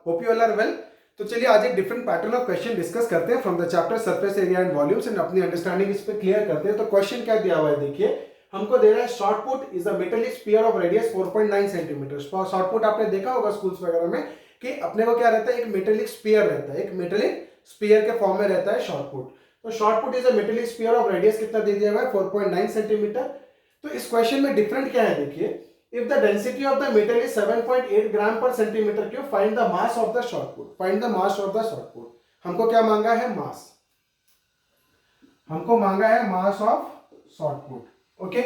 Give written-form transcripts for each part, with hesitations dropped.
Hope you all are well. तो चलिए आज एक different pattern of question discuss करते हैं from the chapter surface area and volumes and अपनी अंडरस्टैंडिंग इस पे क्लियर करते हैं। तो क्वेश्चन क्या दिया हुआ है देखिए, हमको दे रहा है short put is a metallic sphere of radius 4.9 centimetre. Short put आपने देखा होगा स्कूल्स वगैरह में कि अपने को क्या रहता है, एक मेटेलिक स्फीयर रहता है, एक मेटेलिक स्फीयर के फॉर्म में रहता है शॉर्ट पुट। तो short put is a metallic sphere of radius कितना दे दिया हुआ है 4.9 सेंटीमीटर। तो इस क्वेश्चन में डिफरेंट क्या है देखिए, if the density of the metal is 7.8 gram per centimeter cube, find the mass of the short put. Find the mass of the short put. हमको क्या मांगा है, मास, हमको मांगा है mass of short put. Okay,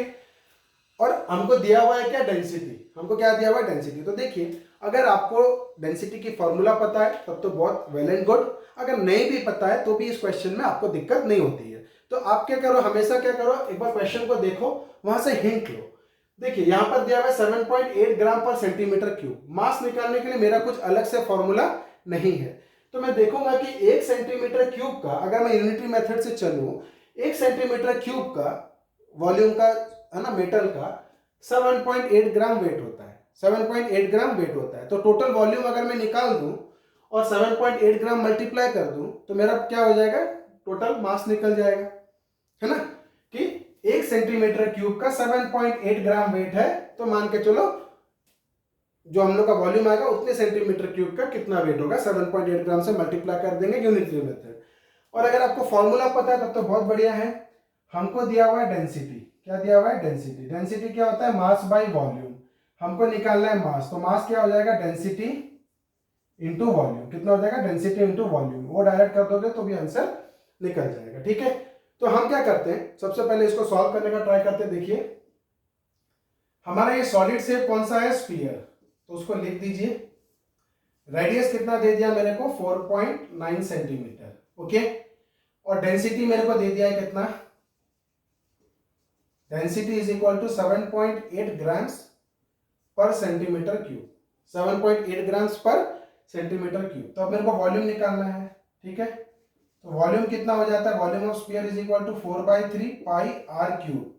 और हमको दिया हुआ है क्या, डेंसिटी। हमको क्या दिया हुआ है, डेंसिटी। तो देखिए अगर आपको डेंसिटी की फॉर्मूला पता है तब तो बहुत वेल एंड गुड, अगर नहीं भी पता है तो भी इस क्वेश्चन में आपको दिक्कत नहीं होती है। तो आप क्या करो, हमेशा क्या करो, एक बार क्वेश्चन को देखो, वहां से हिंट लो। देखिए यहां पर दिया हुआ है 7.8 ग्राम पर सेंटीमीटर क्यूब। मास निकालने के लिए मेरा कुछ अलग से फॉर्मूला नहीं है, तो मैं देखूंगा कि 1 सेंटीमीटर क्यूब का, अगर मैं यूनिटरी मेथड से चलूं, 1 सेंटीमीटर क्यूब का वॉल्यूम का है ना, मेटल का 7.8 ग्राम वेट होता है, 7.8 ग्राम वेट होता है। तो टोटल वॉल्यूम अगर मैं निकाल दूं और 7.8 ग्राम मल्टीप्लाई कर दूं तो मेरा क्या हो जाएगा, टोटल मास निकल जाएगा, है ना, कि 1 सेंटीमीटर क्यूब का 7.8 ग्राम वेट है। तो मान के चलो जो हम लोग का वॉल्यूम आएगा उतने सेंटीमीटर क्यूब का कितना वेट होगा, 7.8 ग्राम से मल्टीप्लाई कर देंगे यूनिटरी मेथड। और अगर आपको फॉर्मूला पता है तब तो बहुत बढ़िया है। हमको दिया हुआ है डेंसिटी, क्या दिया हुआ है, डेंसिटी। डेंसिटी क्या होता है, मास बाय वॉल्यूम। हमको निकालना है मास, तो मास क्या हो जाएगा, डेंसिटी इंटू वॉल्यूम। कितना हो जाएगा, डेंसिटी इंटू वॉल्यूम। वो डायरेक्ट कर दोगे तो भी आंसर निकल जाएगा। ठीक है, तो हम क्या करते हैं, सबसे पहले इसको सॉल्व करने का ट्राई करते हैं। देखिए हमारा ये सॉलिड शेप कौन सा है, स्फीयर, तो उसको लिख दीजिए। रेडियस कितना दे दिया मेरे को, 4.9 सेंटीमीटर। ओके, और डेंसिटी मेरे को दे दिया है कितना, density is equal to 7.8 grams per centimetre cube, 7.8 grams per centimetre cube. तो अब मेरे को वॉल्यूम निकालना है। ठीक है, तो वॉल्यूम कितना हो जाता है, volume of sphere is equal to 4/3 pi r cube.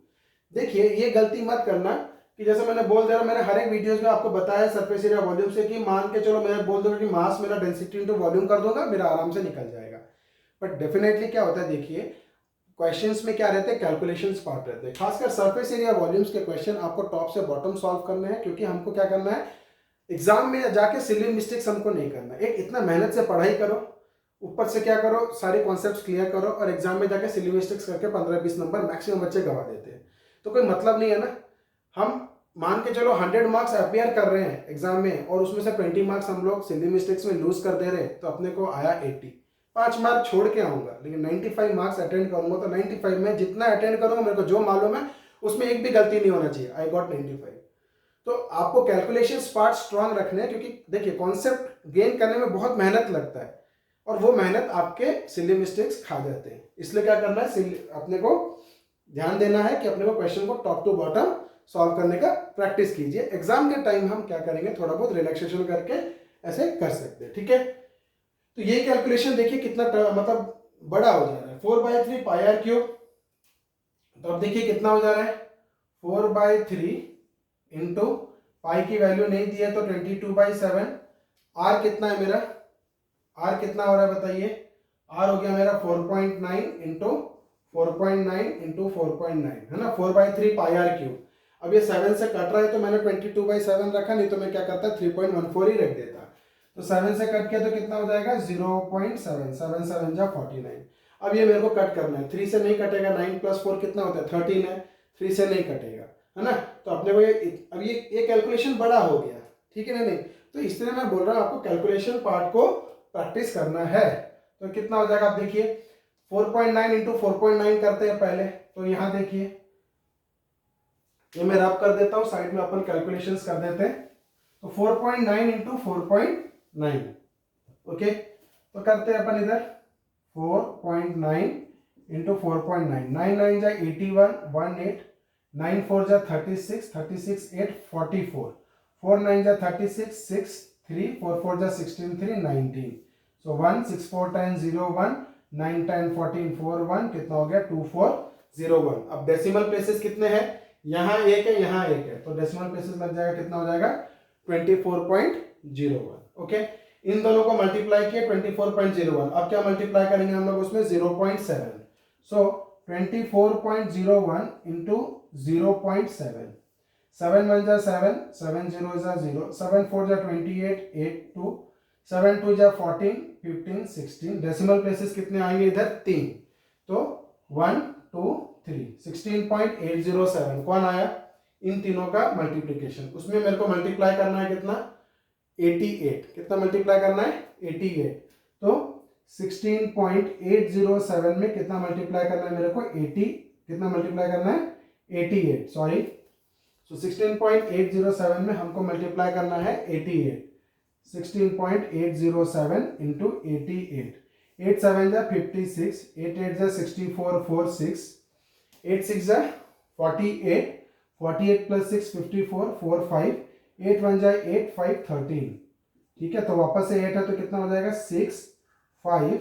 देखिए ये गलती मत करना कि जैसे मैंने बोल दिया, मैंने हर एक वीडियोस में आपको बताया सरफेस एरिया वॉल्यूम से, कि मान के चलो मैं बोल दूंगा कि मास मेरा डेंसिटी इंटू वॉल्यूम कर दूंगा, मेरा आराम से निकल जाएगा। बट डेफिनेटली क्या होता है, देखिए क्वेश्चंस में क्या रहते हैं, कैलकुलेशंस पार्ट रहते हैं। खासकर सरफेस एरिया वॉल्यूम्स के क्वेश्चन आपको टॉप से बॉटम सॉल्व करने हैं, क्योंकि हमको क्या करना है, एग्जाम में जाके सिली मिस्टेक्स हमको नहीं करना। एक इतना मेहनत से पढ़ाई करो, ऊपर से क्या करो, सारे कॉन्सेप्ट्स क्लियर करो, और एग्जाम में जाके सिली मिस्टेक्स करके 15-20 नंबर मैक्सिमम बच्चे गवा देते हैं, तो कोई मतलब नहीं है ना। हम मान के चलो 100 मार्क्स अपेयर कर रहे हैं एग्जाम में, और उसमें से 20 मार्क्स हम लोग सिली मिस्टेक्स में लूज कर दे रहे हैं, तो अपने को आया 80, 5 मार्क छोड़ के आऊंगा, लेकिन 95 मार्क्स अटेंड करूंगा। तो 95 में जितना अटेंड करूंगा, मेरे को जो मालूम है उसमें एक भी गलती नहीं होना चाहिए, आई गॉट 95। तो आपको कैलकुलेशन पार्ट स्ट्रांग रखने हैं, क्योंकि देखिए कॉन्सेप्ट गेन करने में बहुत मेहनत लगता है, और वो मेहनत आपके सिली मिस्टेक्स खा जाते हैं। इसलिए क्या करना है, अपने को ध्यान देना है कि अपने को क्वेश्चन को टॉप टू बॉटम सॉल्व करने का प्रैक्टिस कीजिए। एग्जाम के टाइम हम क्या करेंगे, थोड़ा बहुत रिलैक्सेशन करके ऐसे कर सकते हैं। ठीक है, तो ये कैलकुलेशन देखिए कितना मतलब बड़ा हो जा रहा है, 4/3 पाई आर क्यूब। तो अब देखिए कितना हो जा रहा है, 4/3 इंटू पाई की वैल्यू नहीं दी है तो 22/7। आर कितना है मेरा, आर कितना हो रहा है बताइए, आर हो गया मेरा 4.9 इंटू 4.9 इंटू 4.9, है ना, 4/3 पाई आर क्यूब। अब ये 7 से कट रहा है तो मैंने 22/7 रखा, नहीं तो मैं क्या करता 3.14 ही रख देता। तो 7 से कट किया तो कितना हो जाएगा 0.7, 7 7 जा 49। अब ये मेरे को कट करना है, 3 से नहीं कटेगा, 9 + 4 कितना होता है 13 है, 3 से नहीं कटेगा, है ना। तो अपने को अब ये कैलकुलेशन बड़ा हो गया, ठीक है ना, नहीं। तो इसलिए मैं बोल रहा हूँ आपको कैलकुलेशन पार्ट को प्रैक्टिस करना है। तो कितना हो जाएगा, आप देखिए 4.9 इंटू 4.9 करते हैं पहले। तो यहाँ देखिए ये मैं रब कर देता हूँ, साइड में अपन कैलकुलेशंस कर देते हैं। तो 4.9 इंटू 4.9, ओके, तो करते हैं अपन इधर 4.9 इंटू 4.9, 9 9 जा 81, 18, 9 4 जा 36, 36 8 44, 4 9 जा 36, 6 3, 4 4 जा 16, 3 19। सो 1 6 4 10 0 1, 9 10 14 4 1, कितना हो गया 2401। अब डेसिमल प्लेसेस कितने हैं, यहाँ एक है, यहाँ एक है, तो डेसिमल प्लेसेस लग जाएगा, कितना हो जाएगा 24.01। ओके, इन दोनों को मल्टीप्लाई किया 24.01, अब क्या मल्टीप्लाई करेंगे हम लोग उसमें 0.7, सो 24.01 इंटू 0.7, 7 1 जा 7, 7 0 जा 0, 7 4 जा 28, 8 2, 7 2 जा 14, 15 16, डेसिमल प्लेसेस कितने आएंगे इधर 3, तो 1 2 3, 16.807 कौन आया, इन तीनों का मल्टीप्लिकेशन, उसमें मेरे को मल्टीप्लाई करना है कितना 88, कितना मल्टीप्लाई करना है 88, तो 16.807 में कितना मल्टीप्लाई करना है मेरे को 80, कितना मल्टीप्लाई करना है 88, सॉरी, सो 16.807 में हमको मल्टीप्लाई करना है 88, 16.807 इंटू 88, 8 7 जा 56, 8 8 जा 64 4 6, 8 6 जा 48, 48 प्लस 6 54 4 5, 8 1 जा 8 5 13, ठीक है, तो वापस से 8 है तो कितना हो जाएगा 6 5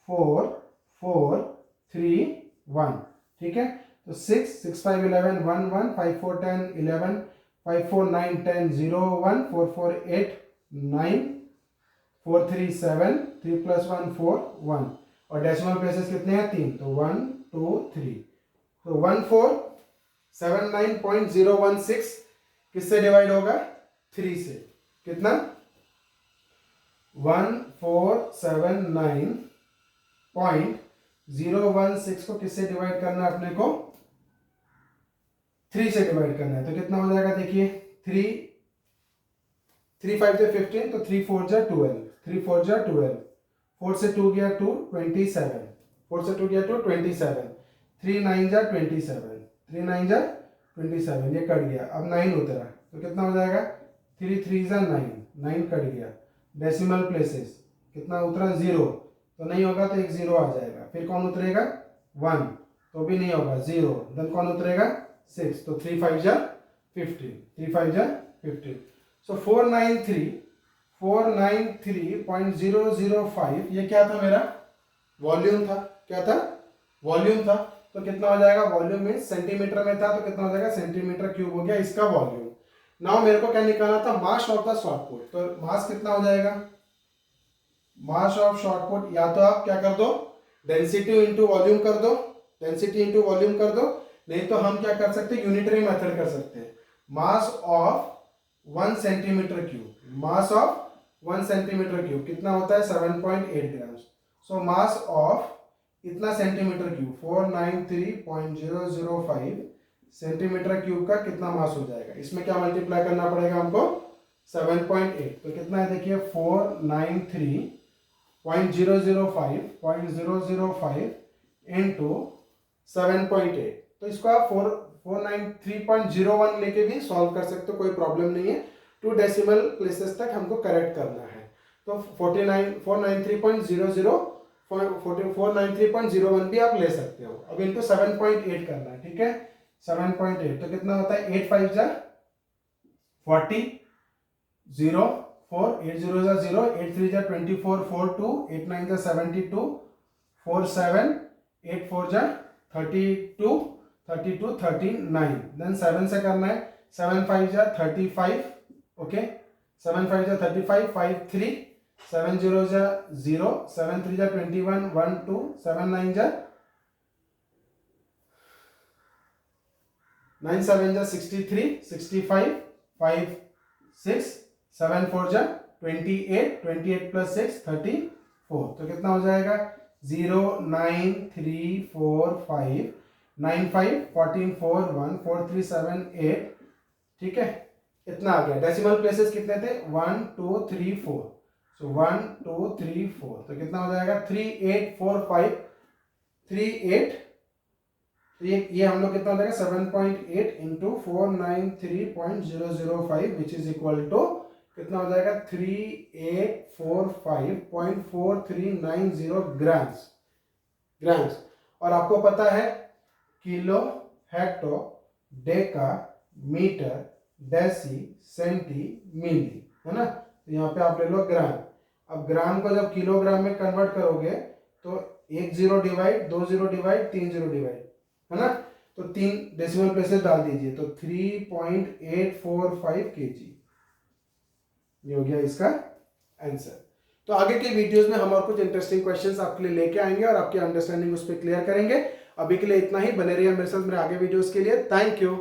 4 4 3 1, ठीक है, तो 6 6 5 11 1 1, 5 4 10 11, 5 4 9 10 0 1, 4 4 8 9, 4 3 7, 3 प्लस 1 4 1, और डेसिमल प्लेसेस कितने हैं 3, तो 1 2 3, तो 1479.016 किससे डिवाइड होगा 3 से, कितना 1479.016 को किससे डिवाइड करना है अपने को 3 से डिवाइड करना है, तो कितना हो जाएगा देखिए 3 3 5 जा 15, तो 3 4 जा 12, 3 4 जा 12, 4 से 2 गया 2 27, 4 से 2 गया 2 27, 3 9 जा 27, 3 9 जा 27, ये कट गया, अब 9 उतरा तो कितना हो जाएगा 3 3 जा 9, 9 कट गया, डेसिमल प्लेसेस कितना उतरा 0, तो नहीं होगा तो एक 0 आ जाएगा, फिर कौन उतरेगा 1, तो भी नहीं होगा 0, देन कौन उतरेगा 6, तो 3 5 जा 15, 3 5 जा 15, सो 493.005 ये क्या था मेरा वॉल्यूम था, क्या था वॉल्यूम था, तो कितना हो जाएगा वॉल्यूम में सेंटीमीटर में था तो कितना हो जाएगा सेंटीमीटर क्यूब हो गया इसका वॉल्यूम। नाउ मेरे को क्या निकालना था मास ऑफ द शॉर्टपुट, तो मास कितना हो जाएगा मास ऑफ शॉर्टपुट, या तो आप क्या कर दो डेंसिटी इंटू वॉल्यूम कर दो, डेंसिटी इंटू वॉल्यूम कर दो, नहीं तो हम क्या कर सकते हैं यूनिटरी मेथड कर सकते हैं, mass of 1 centimetre cube, mass of 1 centimetre cube कितना होता है 7.8 ग्राम, सो मास ऑफ इतना सेंटीमीटर क्यूब 493.005 सेंटीमीटर क्यूब का कितना मास हो जाएगा, इसमें क्या मल्टीप्लाई करना पड़ेगा हमको 7.8, तो कितना है देखिए 493.005 इंटू 7.8, तो इसको आप 493.01 लेके भी सॉल्व कर सकते हो, कोई प्रॉब्लम नहीं है, 2 डेसिमल प्लेसेस तक हमको करेक्ट करना है, तो 493.01 भी आप ले सकते हो, अब इनटू 7.8 करना है, ठीक है 7.8, तो कितना होता है 8 5 जा 40, 0 4, 8 0 जा 0, 8 3 जा 24, 4 2, 8 9 जा 72, 4 7, 8 4 जा 32, 32 39, देन 7 से करना है 7 5 जा 35, ओके 7 5 जा 35, 5 3, 7 0 जा 0, 7 3 जा 21, 1 2, 7 9 जा 9 7 जा 63, 65, 5 6, 7 4 जा 28, 28 प्लस 6 34, तो कितना हो जाएगा 0 9 3 4 5 9 5 14 4 1 4 3 7 8, ठीक है इतना आ गया, डेसिमल प्लेसेस कितने थे 1 2 3 4, सो 1 2 3 4, तो कितना हो जाएगा 3 8 4 5 3 8, तो ये हम लोग कितना हो जाएगा 7.8 into 493.005 which is equal to कितना हो जाएगा 3845.4390 ग्राम्स, और आपको पता है kilo hecto deca metre deci centi milli है ना, तो यहाँ पे आप ले लो ग्राम, अब ग्राम को जब किलोग्राम में कन्वर्ट करोगे तो 1 0 डिवाइड 2 0 डिवाइड 3 0 डिवाइड है ना, तो 3 डेसिमल प्लेसेस डाल दीजिए, तो 3.845 kg, ये हो गया इसका आंसर। तो आगे के वीडियोस में हम और कुछ इंटरेस्टिंग क्वेश्चंस आपके लिए लेके आएंगे और आपकी अंडरस्टैंडिंग उस पर क्लियर करेंगे। अभी के लिए इतना ही, बने रहिए मेरे साथ मेरे आगे वीडियोस के लिए। Thank you.